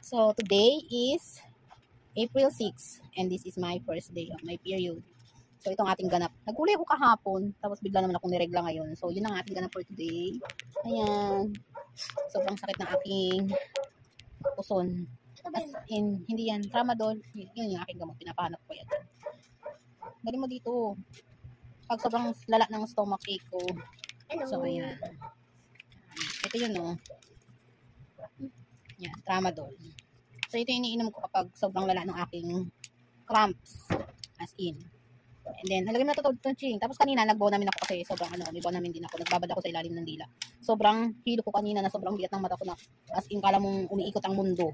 So, today is April 6 and this is my first day of my period. So, itong ating ganap. Nagkulay ako kahapon, tapos bigla naman akong niregla ngayon. So, yun ang ating ganap for today. Ayan. Sobrang sakit ng aking puson. As in, hindi yan. Tramadol. Yun yung aking gamot. Pinapahanap ko yan. Dali mo dito. Pag sobrang lala ng stomach ache ko. So, ayan. Ito yun, no. Yan, tramadol. So, ito yung iniinom ko kapag sobrang lala ng aking cramps. As in. And then, halagay mo na ito ching. Tapos kanina, nag-bonamin ako kasi sobrang may bonamin din ako. Nagbabad ako sa ilalim ng dila. Sobrang hilo ko kanina na sobrang bigat ng mata ko na as in, kala mong umiikot ang mundo.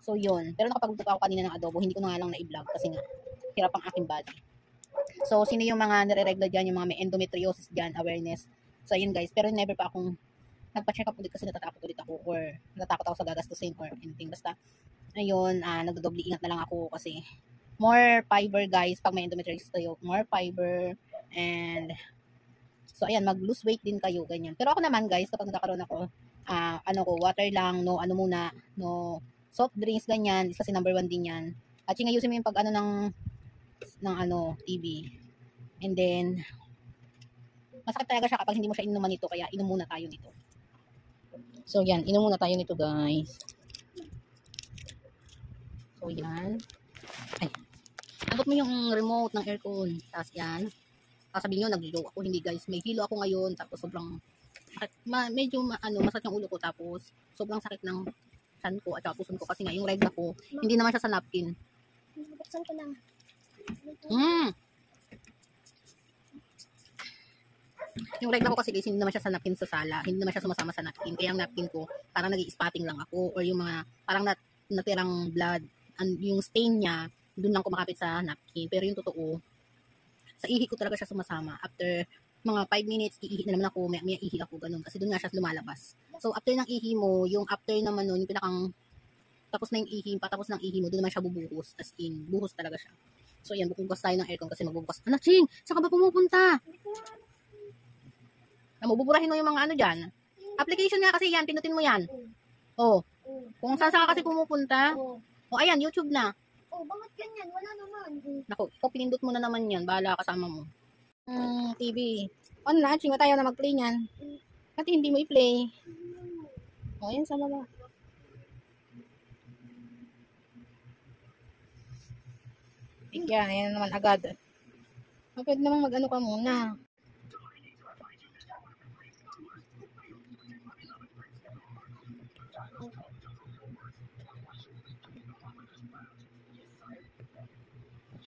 So, yun. Pero nakapagluto ako kanina ng adobo. Hindi ko na nga lang na-i-vlog kasi nga, hirap ang aking body. So, sino yung mga nire-regla dyan, yung mga may endometriosis dyan, awareness. So, yun guys. Pero never pa akong nagpa-check up ulit kasi natatakot ulit ako or natatakot ako sa gagastusin or anything. Basta, ayun, nagdodobli ingat na lang ako kasi more fiber guys pag may endometriosis kayo. More fiber and so, ayan, mag-lose weight din kayo, ganyan. Pero ako naman guys, kapag nagkakaroon ako, water lang, no soft drinks, ganyan. Kasi number 1 din yan. At yung ayusin mo yung pag TV. And then, masakit talaga siya kapag hindi mo siya inuman nito, kaya inom muna tayo nito. So, yan, inom muna tayo nito, guys. So, yan. Ay, abot mo yung remote ng aircon. Tapos, yan. Sasabihin nyo, nag-low ako. Hindi, guys. May hilo ako ngayon. Tapos, sobrang medyo masakit yung ulo ko. Tapos, sobrang sakit ng chan ko at puson ko. Kasi nga, yung regla ko, hindi naman siya sa napkin. Buksan ko lang. Yung regla ko kasi guys, hindi naman siya sa napkin sa sala. Hindi naman siya sumasama sa napkin. Kaya ang napkin ko, parang nag-i-spotting lang ako. Or yung mga, parang natirang blood. Yung stain niya, doon lang kumakapit sa napkin. Pero yung totoo, sa ihi ko talaga siya sumasama. After mga 5 minutes, iihi na naman ako. May ihi ako, ganun. Kasi doon nga siya lumalabas. So, after ng ihi mo, yung after naman nun, yung pinakang tapos na yung ihi, patapos ng ihi mo, doon naman siya bubuhos. As in, buhos talaga siya. So, yan, bubukas tayo ng aircon kasi magbubukas. Anak, Ching! Saan ka ba pumupunta? Mabuburahin mo yung mga dyan. Application nga kasi yan, pinutin mo yan. Oh. Kung saan ka kasi pumupunta. Oh, ayan, YouTube na. Oh, bakit ganyan? Wala naman. Naku, ikaw pinindot mo na naman yan. Bahala kasama mo. TV. Ano na, Ching, tayo na mag-play niyan. At hindi mo i-play. Oh, yan, sama ba? Yan naman agad. Pwede namang mag-ano ka muna.